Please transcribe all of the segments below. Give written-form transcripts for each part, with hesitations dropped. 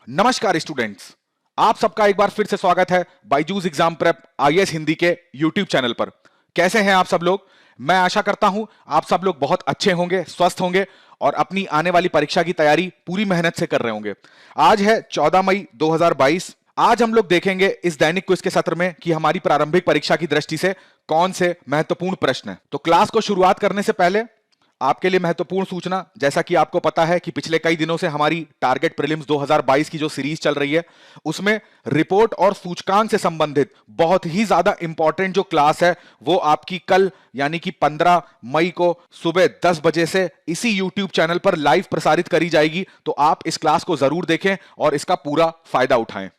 नमस्कार स्टूडेंट्स, आप सबका एक बार फिर से स्वागत है Byju's exam prep IAS Hindi के यूट्यूब चैनल पर। कैसे हैं आप सब लोग? मैं आशा करता हूं आप सब लोग बहुत अच्छे होंगे, स्वस्थ होंगे और अपनी आने वाली परीक्षा की तैयारी पूरी मेहनत से कर रहे होंगे। आज है 14 मई 2022। आज हम लोग देखेंगे इस दैनिक क्विज के सत्र में कि हमारी प्रारंभिक परीक्षा की दृष्टि से कौन से महत्वपूर्ण प्रश्न हैं। तो क्लास को शुरुआत करने से पहले आपके लिए महत्वपूर्ण सूचना, जैसा कि आपको पता है कि पिछले कई दिनों से हमारी टारगेट प्रीलिम्स 2022 की जो सीरीज चल रही है उसमें रिपोर्ट और सूचकांक से संबंधित बहुत ही ज्यादा इंपॉर्टेंट जो क्लास है वो आपकी कल यानी कि 15 मई को सुबह 10 बजे से इसी यूट्यूब चैनल पर लाइव प्रसारित करी जाएगी। तो आप इस क्लास को जरूर देखें और इसका पूरा फायदा उठाएं।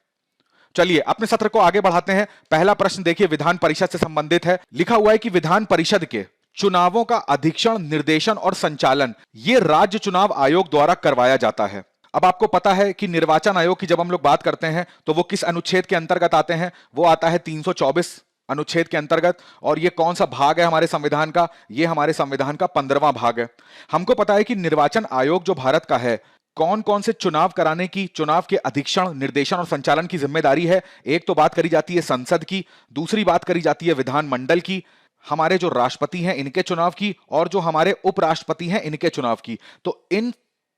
चलिए अपने सत्र को आगे बढ़ाते हैं। पहला प्रश्न देखिए, विधान परिषद से संबंधित है। लिखा हुआ है कि विधान परिषद के चुनावों का अधीक्षण, निर्देशन और संचालन ये राज्य चुनाव आयोग द्वारा करवाया जाता है। अब आपको पता है कि निर्वाचन आयोग की जब हम लोग बात करते हैं तो वो किस अनुच्छेद के अंतर्गत आते हैं? वो आता है 324 अनुच्छेद के अंतर्गत। और ये कौन सा भाग है हमारे संविधान का? ये हमारे संविधान का 15वां भाग है। हमको पता है कि निर्वाचन आयोग जो भारत का है, कौन कौन से चुनाव कराने की, चुनाव के अधीक्षण, निर्देशन और संचालन की जिम्मेदारी है। एक तो बात करी जाती है संसद की, दूसरी बात करी जाती है विधानमंडल की, हमारे जो राष्ट्रपति हैं इनके चुनाव की, और जो हमारे उपराष्ट्रपति हैं इनके चुनाव की। तो इन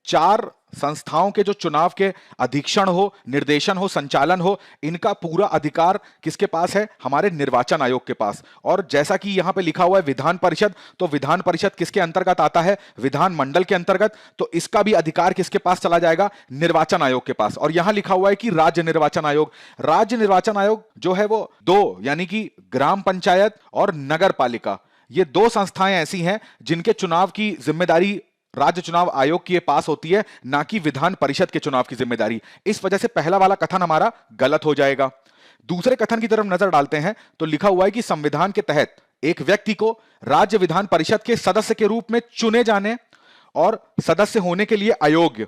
चार संस्थाओं के जो चुनाव के अधीक्षण हो, निर्देशन हो, संचालन हो, इनका पूरा अधिकार किसके पास है? हमारे निर्वाचन आयोग के पास। और जैसा कि यहां पे लिखा हुआ है विधान परिषद, तो विधान परिषद किसके अंतर्गत आता है? विधानमंडल के अंतर्गत। तो इसका भी अधिकार किसके पास चला जाएगा? निर्वाचन आयोग के पास। और यहां लिखा हुआ है कि राज्य निर्वाचन आयोग, राज्य निर्वाचन आयोग जो है वो दो यानी कि ग्राम पंचायत और नगर पालिका, ये दो संस्थाएं ऐसी हैं जिनके चुनाव की जिम्मेदारी राज्य चुनाव आयोग के पास होती है, ना कि विधान परिषद के चुनाव की जिम्मेदारी। इस वजह से पहला वाला कथन हमारा गलत हो जाएगा। दूसरे कथन की तरफ नजर डालते हैं तो लिखा हुआ है कि संविधान के तहत एक व्यक्ति को राज्य विधान परिषद के सदस्य के रूप में चुने जाने और सदस्य होने के लिए अयोग्य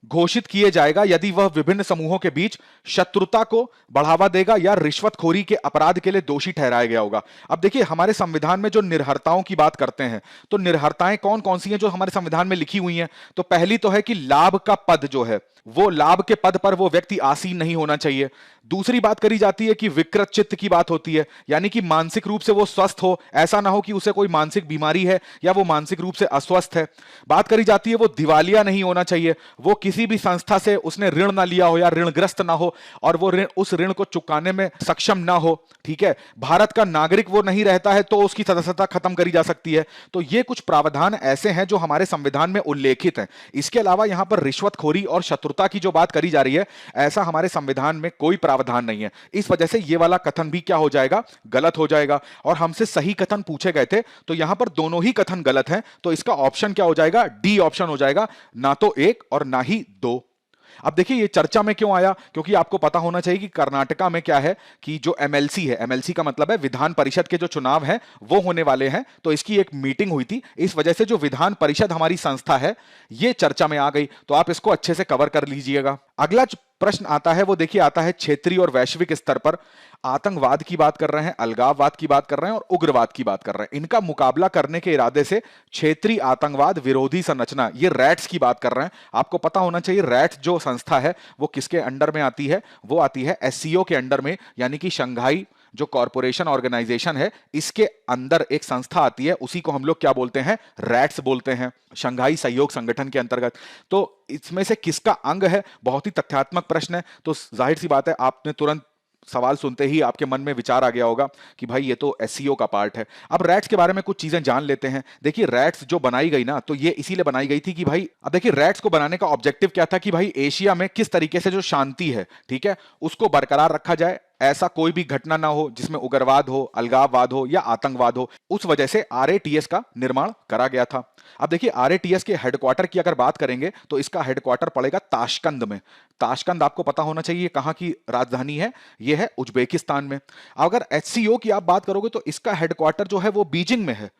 घोषित किए जाएगा यदि वह विभिन्न समूहों के बीच शत्रुता को बढ़ावा देगा या रिश्वतखोरी के अपराध के लिए दोषी ठहराया गया होगा। अब देखिए हमारे संविधान में जो निर्हरताओं की बात करते हैं तो निर्हरताएं कौन कौन सी हैं जो हमारे संविधान में लिखी हुई हैं? तो पहली तो है कि लाभ का पद जो है वो लाभ के पद पर वो व्यक्ति आसीन नहीं होना चाहिए। दूसरी बात करी जाती है कि विकृत चित्त की बात होती है, यानी कि मानसिक रूप से वो स्वस्थ हो, ऐसा ना हो कि उसे कोई मानसिक बीमारी है या वो मानसिक रूप से अस्वस्थ है। बात करी जाती है वो दिवालिया नहीं होना चाहिए, वो किसी भी संस्था से उसने ऋण ना लिया हो या ऋणग्रस्त ना हो और वो ऋण उस ऋण को चुकाने में सक्षम ना हो। ठीक है, भारत का नागरिक वो नहीं रहता है तो उसकी सदस्यता खत्म करी जा सकती है। तो ये कुछ प्रावधान ऐसे हैं जो हमारे संविधान में उल्लेखित हैं। इसके अलावा यहां पर रिश्वतखोरी और शत्रुता की जो बात करी जा रही है, ऐसा हमारे संविधान में कोई प्रावधान नहीं है। इस वजह से ये वाला कथन भी क्या हो जाएगा? गलत हो जाएगा। और हमसे सही कथन पूछे गए थे तो यहां पर दोनों ही कथन गलत हैं। तो इसका ऑप्शन क्या हो जाएगा? डी ऑप्शन हो जाएगा, ना तो एक और ना ही दो। अब देखिए ये चर्चा में क्यों आया, क्योंकि आपको पता होना चाहिए कि कर्नाटका में क्या है कि जो एमएलसी है, एमएलसी का मतलब है विधान परिषद के जो चुनाव हैं वो होने वाले हैं। तो इसकी एक मीटिंग हुई थी, इस वजह से जो विधान परिषद हमारी संस्था है ये चर्चा में आ गई। तो आप इसको अच्छे से कवर कर लीजिएगा। अगला प्रश्न आता है वो देखिए आता है क्षेत्रीय और वैश्विक स्तर पर आतंकवाद की बात कर रहे हैं, अलगाववाद की बात कर रहे हैं और उग्रवाद की बात कर रहे हैं। इनका मुकाबला करने के इरादे से क्षेत्रीय आतंकवाद विरोधी संरचना, ये रैट्स की बात कर रहे हैं। आपको पता होना चाहिए रैट्स जो संस्था है वो किसके अंडर में आती है? वो आती है एससीओ के अंडर में, यानी कि शंघाई जो कॉरपोरेशन ऑर्गेनाइजेशन है इसके अंदर एक संस्था आती है, उसी को हम लोग क्या बोलते हैं? रैट्स बोलते हैं, शंघाई सहयोग संगठन के अंतर्गत। तो इसमें से किसका अंग है? बहुत ही तथ्यात्मक प्रश्न है। तो जाहिर सी बात है आपने तुरंत सवाल सुनते ही आपके मन में विचार आ गया होगा कि भाई ये तो एससीओ का पार्ट है। अब रैट्स के बारे में कुछ चीजें जान लेते हैं। देखिए रैट्स जो बनाई गई ना, तो ये इसीलिए बनाई गई थी कि भाई, अब देखिए रैट्स को बनाने का ऑब्जेक्टिव क्या था कि भाई एशिया में किस तरीके से जो शांति है, ठीक है, उसको बरकरार रखा जाए, ऐसा कोई भी घटना ना हो जिसमें उग्रवाद हो, अलगाववाद हो या आतंकवाद हो। उस वजह से आरएटीएस का निर्माण करा गया था। अब देखिए आरएटीएस के हेडक्वार्टर की अगर बात करेंगे तो इसका हेडक्वार्टर पड़ेगा ताशकंद में। ताशकंद आपको पता होना चाहिए कहां की राजधानी है, यह है उज्बेकिस्तान में। अगर एचसीओ की आप बात करोगे तो इसका हेडक्वार्टर जो है वो बीजिंग में है।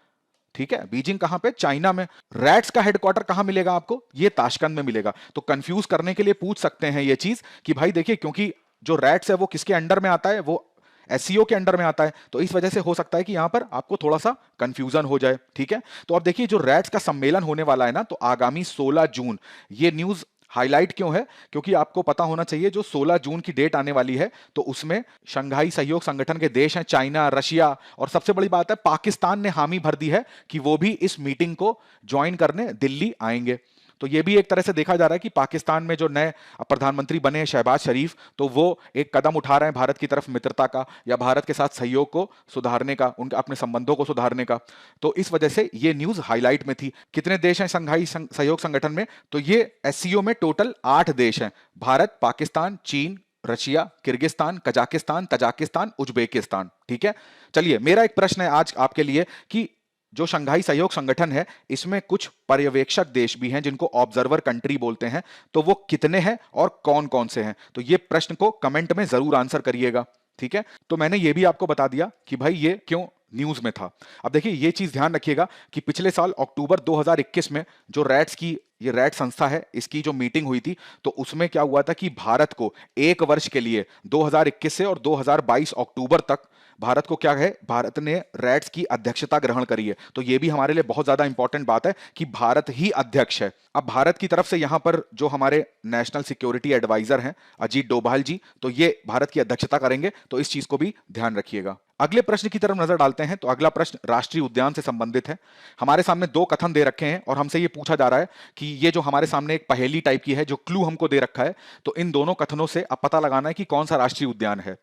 ठीक है, बीजिंग कहां पे? चाइना में। रैट्स का हेडक्वार्टर कहां मिलेगा आपको? ये ताशकंद में मिलेगा। तो कंफ्यूज करने के लिए पूछ सकते हैं ये चीज कि भाई देखिए, क्योंकि जो रैट्स है वो किसके अंडर में आता है? वो एससीओ के अंडर में आता है। तो इस वजह से हो सकता है कि यहां पर आपको थोड़ा सा कंफ्यूजन हो जाए। ठीक है, तो अब देखिए जो रैट्स का सम्मेलन होने वाला है ना, तो आगामी 16 जून, ये न्यूज हाईलाइट क्यों है? क्योंकि आपको पता होना चाहिए जो 16 जून की डेट आने वाली है, तो उसमें शंघाई सहयोग संगठन के देश हैं चाइना, रशिया और सबसे बड़ी बात है पाकिस्तान ने हामी भर दी है कि वो भी इस मीटिंग को ज्वाइन करने दिल्ली आएंगे। तो ये भी एक तरह से देखा जा रहा है कि पाकिस्तान में जो नए प्रधानमंत्री बने हैं शहबाज शरीफ, तो वो एक कदम उठा रहे हैं भारत की तरफ मित्रता का या भारत के साथ सहयोग को सुधारने का, उनके अपने संबंधों को सुधारने का। तो इस वजह से ये न्यूज हाईलाइट में थी। कितने देश हैं शंघाई सहयोग संगठन में? तो ये एससीओ में टोटल 8 देश हैं, भारत, पाकिस्तान, चीन, Russia, Kyrgyzstan, Kazakhstan, Tajikistan, Uzbekistan. ठीक है, चलिए मेरा एक प्रश्न है आज आपके लिए कि जो शंघाई सहयोग संगठन है इसमें कुछ पर्यवेक्षक देश भी हैं जिनको ऑब्जर्वर कंट्री बोलते हैं, तो वो कितने हैं और कौन कौन से हैं? तो ये प्रश्न को कमेंट में जरूर आंसर करिएगा। ठीक है, तो मैंने ये भी आपको बता दिया कि भाई ये क्यों न्यूज में था। अब देखिए ये चीज ध्यान रखिएगा कि पिछले साल अक्टूबर 2021 में जो रैट्स की ये रैट संस्था है इसकी जो मीटिंग हुई थी, तो उसमें क्या हुआ था कि भारत को एक वर्ष के लिए 2021 से और 2022 अक्टूबर तक भारत को क्या है, भारत ने रैट्स की अध्यक्षता ग्रहण करी है। तो ये भी हमारे लिए बहुत ज्यादा इंपॉर्टेंट बात है कि भारत ही अध्यक्ष है। अब भारत की तरफ से यहां पर जो हमारे नेशनल सिक्योरिटी एडवाइजर हैं अजीत डोभाल जी, तो ये भारत की अध्यक्षता करेंगे, तो इस चीज को भी ध्यान रखिएगा। अगले प्रश्न की तरफ नजर डालते हैं। तो अगला प्रश्न राष्ट्रीय उद्यान से संबंधित है। हमारे सामने दो कथन दे रखे हैं और हमसे ये पूछा जा रहा है कि ये जो हमारे सामने एक पहेली टाइप की है, जो क्लू हमको दे रखा है, तो इन दोनों कथनों से अब पता लगाना है कि कौन सा राष्ट्रीय उद्यान है।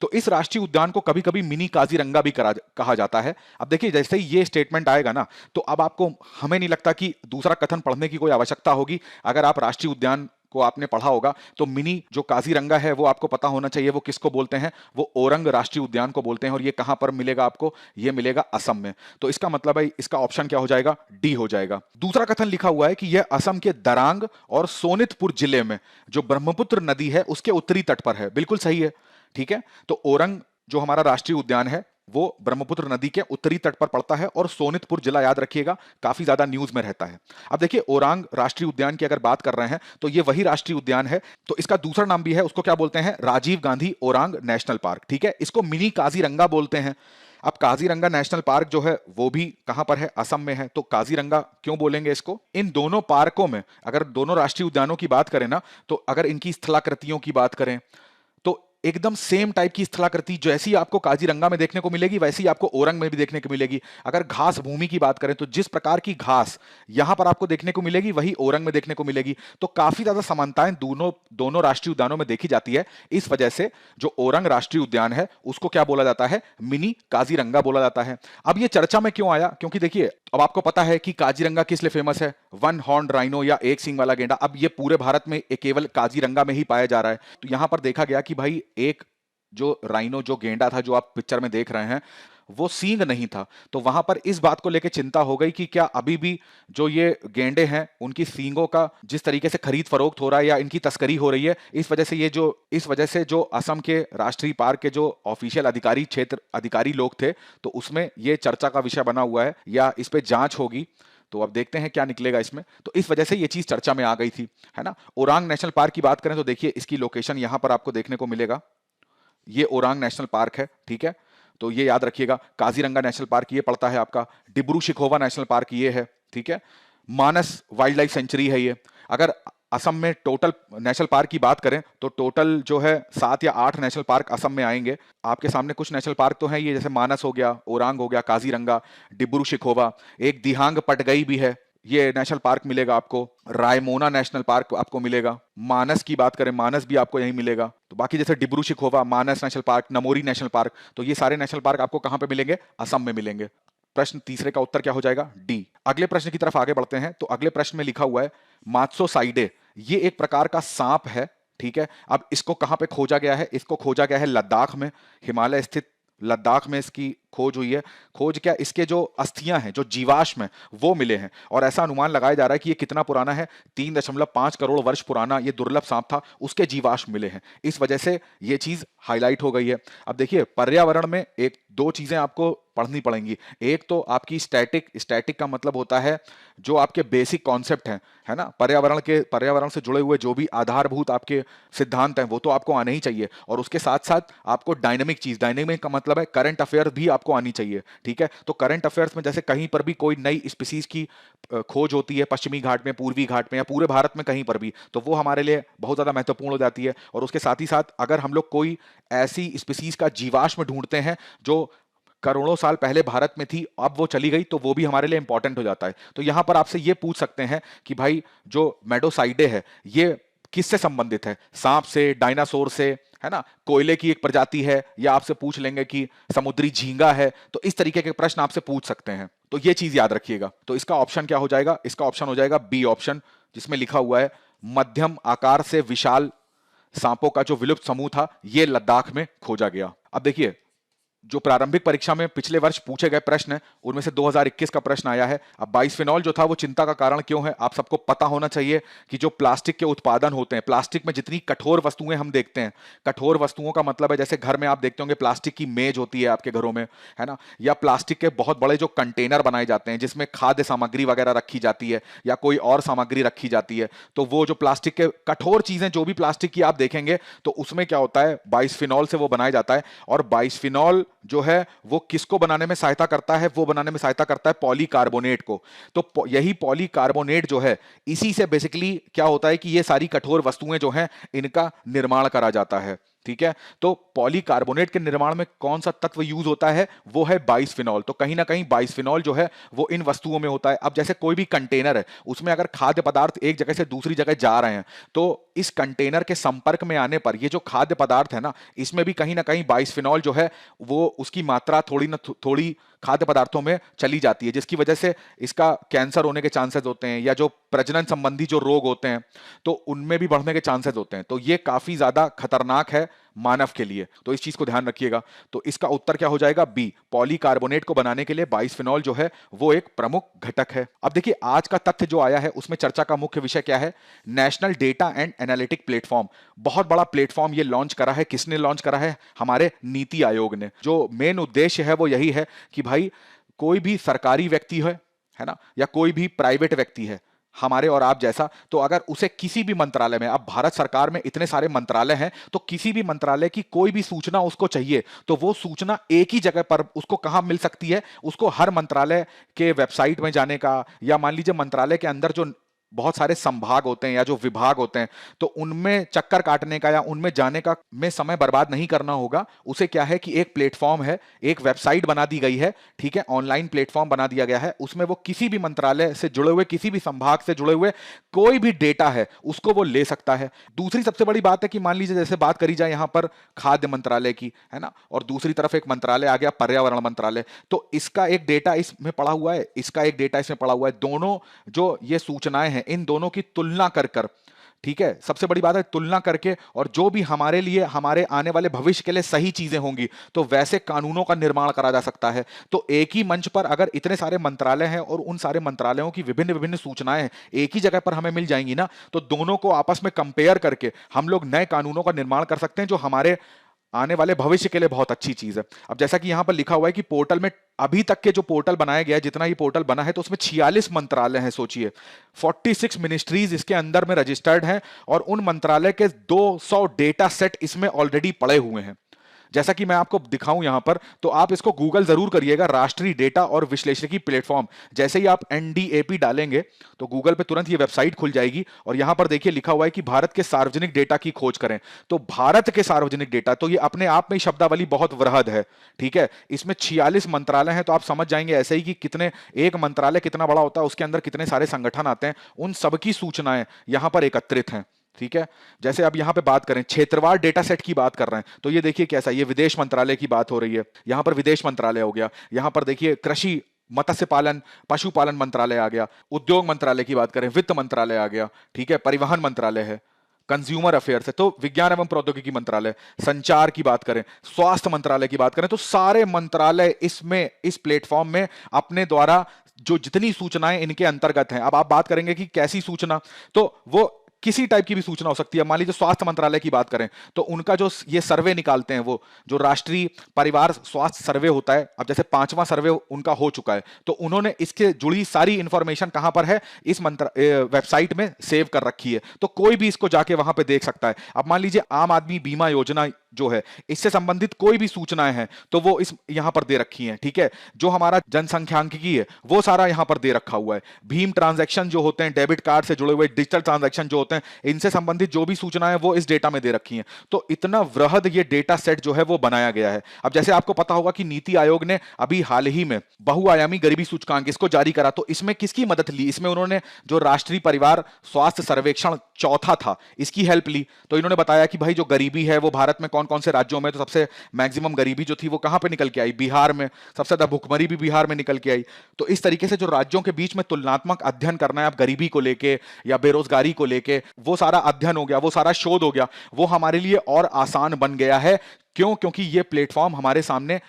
तो इस राष्ट्रीय उद्यान को कभी कभी मिनी काजीरंगा भी कहा जाता है। अब देखिए जैसे ही ये स्टेटमेंट आएगा ना, तो अब आपको, हमें नहीं लगता कि दूसरा कथन पढ़ने की कोई आवश्यकता होगी। अगर आप राष्ट्रीय उद्यान को आपने पढ़ा होगा तो मिनी जो काजीरंगा है वो आपको पता होना चाहिए वो किसको बोलते हैं, वो ओरंग राष्ट्रीय उद्यान को बोलते हैं। और ये कहां पर मिलेगा आपको? ये मिलेगा असम में। तो इसका मतलब है इसका ऑप्शन क्या हो जाएगा? डी हो जाएगा। दूसरा कथन लिखा हुआ है कि यह असम के दरांग और सोनितपुर जिले में जो ब्रह्मपुत्र नदी है उसके उत्तरी तट पर है। बिल्कुल सही है। ठीक है, तो ओरंग जो हमारा राष्ट्रीय उद्यान है वो ब्रह्मपुत्र नदी के उत्तरी तट पर पड़ता है और सोनितपुर जिला, याद रखिएगा, काफी ज्यादा न्यूज में रहता है। अब देखिए ओरांग राष्ट्रीय उद्यान की अगर बात कर रहे हैं तो ये वही राष्ट्रीय उद्यान है। तो इसका दूसरा नाम भी है, उसको क्या बोलते हैं? Rajiv Gandhi Orang national park. ठीक है, इसको मिनी काजीरंगा बोलते हैं। अब काजीरंगा नेशनल पार्क जो है वो भी कहां पर है? असम में है। तो काजीरंगा क्यों बोलेंगे इसको? इन दोनों पार्कों में, अगर दोनों राष्ट्रीय उद्यानों की बात करें ना, तो अगर इनकी स्थलाकृतियों की बात करें तो एकदम सेम टाइप की स्थलाकृति जैसी आपको काजीरंगा में देखने को मिलेगी वैसी आपको ओरंग में भी देखने को मिलेगी। अगर घास भूमि की बात करें तो जिस प्रकार की घास यहां पर आपको देखने को मिलेगी वही ओरंग में देखने को मिलेगी। तो काफी ज्यादा समानताएं दोनों राष्ट्रीय उद्यानों में देखी जाती है। इस वजह से जो ओरंग राष्ट्रीय उद्यान है उसको क्या बोला जाता है? मिनी काजीरंगा बोला जाता है। अब ये चर्चा में क्यों आया? क्योंकि देखिए अब आपको पता है कि काजीरंगा किस लिए फेमस है? वन हॉर्न राइनो या एक सींग वाला गेंडा। अब ये पूरे भारत में केवल काजीरंगा में ही पाया जा रहा है। तो यहां पर देखा गया कि भाई एक जो राइनो, जो गेंडा था जो आप पिक्चर में देख रहे हैं, वो सींग नहीं था। तो वहां पर इस बात को लेकर चिंता हो गई कि क्या अभी भी जो ये गेंडे हैं उनकी सींगों का जिस तरीके से खरीद फरोख्त हो रहा है या इनकी तस्करी हो रही है, इस वजह से जो असम के राष्ट्रीय पार्क के जो ऑफिशियल अधिकारी, क्षेत्र अधिकारी लोग थे, तो उसमें ये चर्चा का विषय बना हुआ है या इस पे जांच होगी। तो अब देखते हैं क्या निकलेगा इसमें। तो इस वजह से ये चीज चर्चा में आ गई थी, है ना। ओरांग नेशनल पार्क की बात करें तो देखिए इसकी लोकेशन यहां पर आपको देखने को मिलेगा। ये ओरांग नेशनल पार्क है। ठीक है, तो ये याद रखिएगा। काजीरंगा नेशनल पार्क ये पड़ता है आपका। डिब्रू शिखोवा नेशनल पार्क ये है। ठीक है, मानस वाइल्ड लाइफ सेंचुरी है ये। अगर असम में टोटल नेशनल पार्क की बात करें तो टोटल जो है 7 या 8 नेशनल पार्क असम में आएंगे। आपके सामने कुछ नेशनल पार्क तो हैं ये, जैसे मानस हो गया, ओरांग हो गया, काजीरंगा, डिब्रू शिखोवा, एक दिहांग पटगई भी है, ये नेशनल पार्क मिलेगा आपको। रायमोना नेशनल पार्क आपको मिलेगा। मानस की बात करें, मानस भी आपको यहीं मिलेगा। तो बाकी जैसे डिब्रू शिखोवा, मानस नेशनल पार्क, नमोरी नेशनल पार्क, तो ये सारे नेशनल पार्क आपको कहां पे मिलेंगे? असम में मिलेंगे। प्रश्न तीसरे का उत्तर क्या हो जाएगा? डी। अगले प्रश्न की तरफ आगे बढ़ते हैं। तो अगले प्रश्न में लिखा हुआ है मात्सोसाइडे, ये एक प्रकार का सांप है। ठीक है, अब इसको कहां पे खोजा गया है? इसको खोजा गया है लद्दाख में, हिमालय स्थित लद्दाख में इसकी खोज हुई है। खोज क्या, इसके जो अस्थियां हैं, जो जीवाश्म है, वो मिले हैं। और ऐसा अनुमान लगाया जा रहा है कि ये कितना पुराना है? 3.5 करोड़ वर्ष पुराना ये दुर्लभ सांप था, उसके जीवाश्म मिले हैं। इस वजह से ये चीज हाईलाइट हो गई है। अब देखिए पर्यावरण में एक दो चीजें आपको पढ़नी पड़ेंगी। एक तो आपकी स्टैटिक का मतलब होता है जो आपके बेसिक कॉन्सेप्ट हैं, है ना, पर्यावरण से जुड़े हुए जो भी आधारभूत आपके सिद्धांत हैं वो तो आपको आने ही चाहिए। और उसके साथ साथ आपको डायनेमिक का मतलब है करंट अफेयर भी आपको आनी चाहिए, ठीक है। तो करंट अफेयर्स में जैसे कहीं पर भी कोई नई स्पीसीज की खोज होती है पश्चिमी घाट में, पूर्वी घाट में, या पूरे भारत में कहीं पर भी, तो वो हमारे लिए बहुत ज्यादा महत्वपूर्ण हो जाती है। और उसके साथ ही साथ अगर हम लोग कोई ऐसी स्पीसीज का जीवाश्म ढूंढते हैं जो करोड़ों साल पहले भारत में थी, अब वो चली गई, तो वो भी हमारे लिए इंपॉर्टेंट हो जाता है। तो यहां पर आपसे ये पूछ सकते हैं कि भाई जो मेडोसाइडे है ये किससे संबंधित है, सांप से, डायनासोर से, है ना, कोयले की एक प्रजाति है, या आपसे पूछ लेंगे कि समुद्री झींगा है। तो इस तरीके के प्रश्न आपसे पूछ सकते हैं, तो ये चीज याद रखिएगा। तो इसका ऑप्शन क्या हो जाएगा, इसका ऑप्शन हो जाएगा बी ऑप्शन, जिसमें लिखा हुआ है मध्यम आकार से विशाल सांपों का जो विलुप्त समूह था ये लद्दाख में खोजा गया। अब देखिए, जो प्रारंभिक परीक्षा में पिछले वर्ष पूछे गए प्रश्न है उनमें से 2021 का प्रश्न आया है। अब बाइसफिनॉल जो था वो चिंता का कारण क्यों है, आप सबको पता होना चाहिए कि जो प्लास्टिक के उत्पादन होते हैं, प्लास्टिक में जितनी कठोर वस्तुएं हम देखते हैं, कठोर वस्तुओं का मतलब है जैसे घर में आप देखते होंगे प्लास्टिक की मेज होती है आपके घरों में, है ना, या प्लास्टिक के बहुत बड़े जो कंटेनर बनाए जाते हैं जिसमें खाद्य सामग्री वगैरह रखी जाती है या कोई और सामग्री रखी जाती है, तो वो जो प्लास्टिक के कठोर चीजें जो भी प्लास्टिक की आप देखेंगे तो उसमें क्या होता है, बाइसफिनॉल से वो बनाया जाता है। और बाइसफिनॉल जो है वो किसको बनाने में सहायता करता है, वो बनाने में सहायता करता है पॉलीकार्बोनेट को। तो यही पॉलीकार्बोनेट जो है इसी से बेसिकली क्या होता है कि ये सारी कठोर वस्तुएं जो हैं इनका निर्माण करा जाता है, ठीक है। तो पॉलीकार्बोनेट के निर्माण में कौन सा तत्व यूज होता है, वो है बाइसफिनॉल। तो कहीं ना कहीं बाइसफिनॉल जो है वो इन वस्तुओं में होता है। अब जैसे कोई भी कंटेनर है उसमें अगर खाद्य पदार्थ एक जगह से दूसरी जगह जा रहे हैं तो इस कंटेनर के संपर्क में आने पर ये जो खाद्य पदार्थ है ना इसमें भी कहीं ना कहीं बाइसफिनॉल जो है वो उसकी मात्रा थोड़ी खाद्य पदार्थों में चली जाती है, जिसकी वजह से इसका कैंसर होने के चांसेस होते हैं या जो प्रजनन संबंधी जो रोग होते हैं तो उनमें भी बढ़ने के चांसेस होते हैं। तो ये काफी ज्यादा खतरनाक है मानव के लिए, तो इस चीज को ध्यान रखिएगा। तो इसका उत्तर क्या हो जाएगा, बी, पॉलीकार्बोनेट को बनाने के लिए बाइसफिनॉल जो है वो एक प्रमुख घटक है। अब देखिए आज का तथ्य जो आया है उसमें चर्चा का मुख्य विषय क्या है, national data and analytic platform. बहुत बड़ा प्लेटफॉर्म ये लॉन्च करा है, किसने लॉन्च करा है, हमारे नीति आयोग ने। जो मेन उद्देश्य है वो यही है कि भाई कोई भी सरकारी व्यक्ति है ना, या कोई भी प्राइवेट व्यक्ति है हमारे और आप जैसा, तो अगर उसे किसी भी मंत्रालय में, अब भारत सरकार में इतने सारे मंत्रालय हैं, तो किसी भी मंत्रालय की कोई भी सूचना उसको चाहिए तो वो सूचना एक ही जगह पर उसको कहां मिल सकती है, उसको हर मंत्रालय के वेबसाइट में जाने का, या मान लीजिए मंत्रालय के अंदर जो बहुत सारे संभाग होते हैं या जो विभाग होते हैं तो उनमें चक्कर काटने का या उनमें जाने का में समय बर्बाद नहीं करना होगा। उसे क्या है कि एक प्लेटफॉर्म है, एक वेबसाइट बना दी गई है, ठीक है, ऑनलाइन प्लेटफॉर्म बना दिया गया है, उसमें वो किसी भी मंत्रालय से जुड़े हुए, किसी भी संभाग से जुड़े हुए कोई भी डेटा है उसको वो ले सकता है। दूसरी सबसे बड़ी बात है कि मान लीजिए जैसे बात करी जाए यहां पर खाद्य मंत्रालय की, है ना, और दूसरी तरफ एक मंत्रालय आ गया पर्यावरण मंत्रालय, तो इसका एक डेटा इसमें पड़ा हुआ है, इसका एक डेटा इसमें पड़ा हुआ है, दोनों जो ये सूचनाएं हैं इन दोनों की तुलना कर कर, ठीक है, सबसे बड़ी बात है तुलना करके, और जो भी हमारे लिए, हमारे आने वाले भविष्य के लिए सही चीजें होंगी तो वैसे कानूनों का निर्माण करा जा सकता है। तो एक ही मंच पर अगर इतने सारे मंत्रालय हैं और उन सारे मंत्रालयों की विभिन्न विभिन्न सूचनाएं एक ही जगह पर हमें मिल जाएंगी ना, तो दोनों को आपस में कंपेयर करके हम लोग नए कानूनों का निर्माण कर सकते हैं जो हमारे आने वाले भविष्य के लिए बहुत अच्छी चीज है। अब जैसा कि यहां पर लिखा हुआ है कि पोर्टल में अभी तक के जो पोर्टल बनाया गया है, जितना ये पोर्टल बना है, तो उसमें 46 मंत्रालय हैं, सोचिए 46 मिनिस्ट्रीज इसके अंदर में रजिस्टर्ड हैं और उन मंत्रालय के 200 डेटा सेट इसमें ऑलरेडी पड़े हुए हैं। जैसा कि मैं आपको दिखाऊं यहां पर, तो आप इसको गूगल जरूर करिएगा, राष्ट्रीय डेटा और विश्लेषिकी प्लेटफॉर्म। जैसे ही आप एनडीएपी डालेंगे तो गूगल पे तुरंत ये वेबसाइट खुल जाएगी और यहां पर देखिए लिखा हुआ है कि भारत के सार्वजनिक डेटा की खोज करें। तो भारत के सार्वजनिक डेटा, तो ये अपने आप में ही शब्दावली बहुत वृहद है, ठीक है। इसमें 46 मंत्रालय हैं, तो आप समझ जाएंगे ऐसे ही कि कितने, एक मंत्रालय कितना बड़ा होता है, उसके अंदर कितने सारे संगठन आते हैं, उन सबकी सूचनाएं यहां पर एकत्रित हैं, ठीक है। जैसे अब यहां पे बात करें क्षेत्रवार डेटा सेट की बात कर रहे हैं, तो ये देखिए कैसा, ये विदेश मंत्रालय की बात हो रही है, यहां पर विदेश मंत्रालय हो गया, यहां पर देखिए कृषि, मत्स्य पालन, पशुपालन मंत्रालय आ गया, उद्योग मंत्रालय की बात करें, वित्त मंत्रालय आ गया, ठीक है, परिवहन मंत्रालय है, कंज्यूमर अफेयर्स है, तो विज्ञान एवं प्रौद्योगिकी मंत्रालय, संचार की बात करें, स्वास्थ्य मंत्रालय की बात करें, तो सारे मंत्रालय इसमें, इस प्लेटफॉर्म में अपने द्वारा जो जितनी सूचनाएं इनके अंतर्गत हैं। अब आप बात करेंगे कि कैसी सूचना, तो वो किसी टाइप की भी सूचना हो सकती है। मान लीजिए स्वास्थ्य मंत्रालय की बात करें तो उनका जो ये सर्वे निकालते हैं, वो जो राष्ट्रीय परिवार स्वास्थ्य सर्वे होता है, अब जैसे 5वां सर्वे उनका हो चुका है, तो उन्होंने इसके जुड़ी सारी इंफॉर्मेशन कहां पर है, इस वेबसाइट में सेव कर रखी है, तो कोई भी इसको जाके वहां पे देख सकता है। अब मान लीजिए आम आदमी बीमा योजना जो है, इससे संबंधित कोई भी सूचनाएं हैं तो वो इस यहां पर दे रखी हैं, ठीक है। जो हमारा जनसंख्यांकिकी है वो सारा यहां पर दे रखा हुआ है। भीम ट्रांजैक्शन जो होते हैं, डेबिट कार्ड से जुड़े हुए डिजिटल ट्रांजैक्शन जो होते हैं, इनसे संबंधित जो भी सूचनाएं वो इस डेटा में दे रखी हैं। तो इतना वृहद ये डेटा सेट जो है वो बनाया गया है। अब जैसे आपको पता होगा कि नीति आयोग ने अभी हाल ही में बहुआयामी गरीबी सूचकांक इसको जारी करा, तो इसमें किसकी मदद ली? इसमें उन्होंने जो राष्ट्रीय परिवार स्वास्थ्य सर्वेक्षण चौथा था, इसकी हेल्प ली। तो इन्होंने बताया कि भाई जो गरीबी है वो भारत में कौन कौन से राज्यों में, तो सबसे मैक्सिमम गरीबी जो थी वो कहां पे निकल के आई? बिहार में। सबसे ज्यादा भुखमरी भी बिहार में निकल के आई। तो इस तरीके से जो राज्यों के बीच में तुलनात्मक अध्ययन करना है आप गरीबी को लेके या बेरोजगारी को लेके, वो सारा अध्ययन हो गया, वो सारा शोध हो गया, वो हमारे लिए और आसान बन गया है। क्यों? क्योंकि ये प्लेटफॉर्म हमारे सामने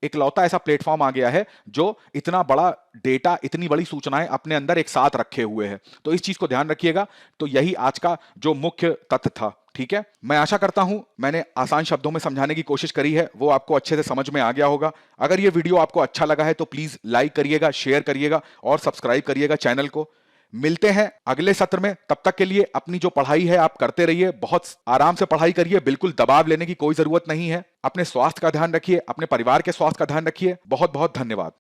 इकलौता ऐसा प्लेटफॉर्म आ गया है जो इतना बड़ा डेटा, इतनी बड़ी सूचनाएं अपने अंदर एक साथ रखे हुए है। तो इस चीज को ध्यान रखिएगा। तो यही आज का जो मुख्य तथ्य था, ठीक है। मैं आशा करता हूं मैंने आसान शब्दों में समझाने की कोशिश करी है, वो आपको अच्छे से समझ में आ गया होगा। अगर ये वीडियो आपको अच्छा लगा है तो प्लीज लाइक करिएगा, शेयर करिएगा और सब्सक्राइब करिएगा चैनल को। मिलते हैं अगले सत्र में। तब तक के लिए अपनी जो पढ़ाई है आप करते रहिए, बहुत आराम से पढ़ाई करिए, बिल्कुल दबाव लेने की कोई जरूरत नहीं है। अपने स्वास्थ्य का ध्यान रखिए, अपने परिवार के स्वास्थ्य का ध्यान रखिए। बहुत बहुत धन्यवाद।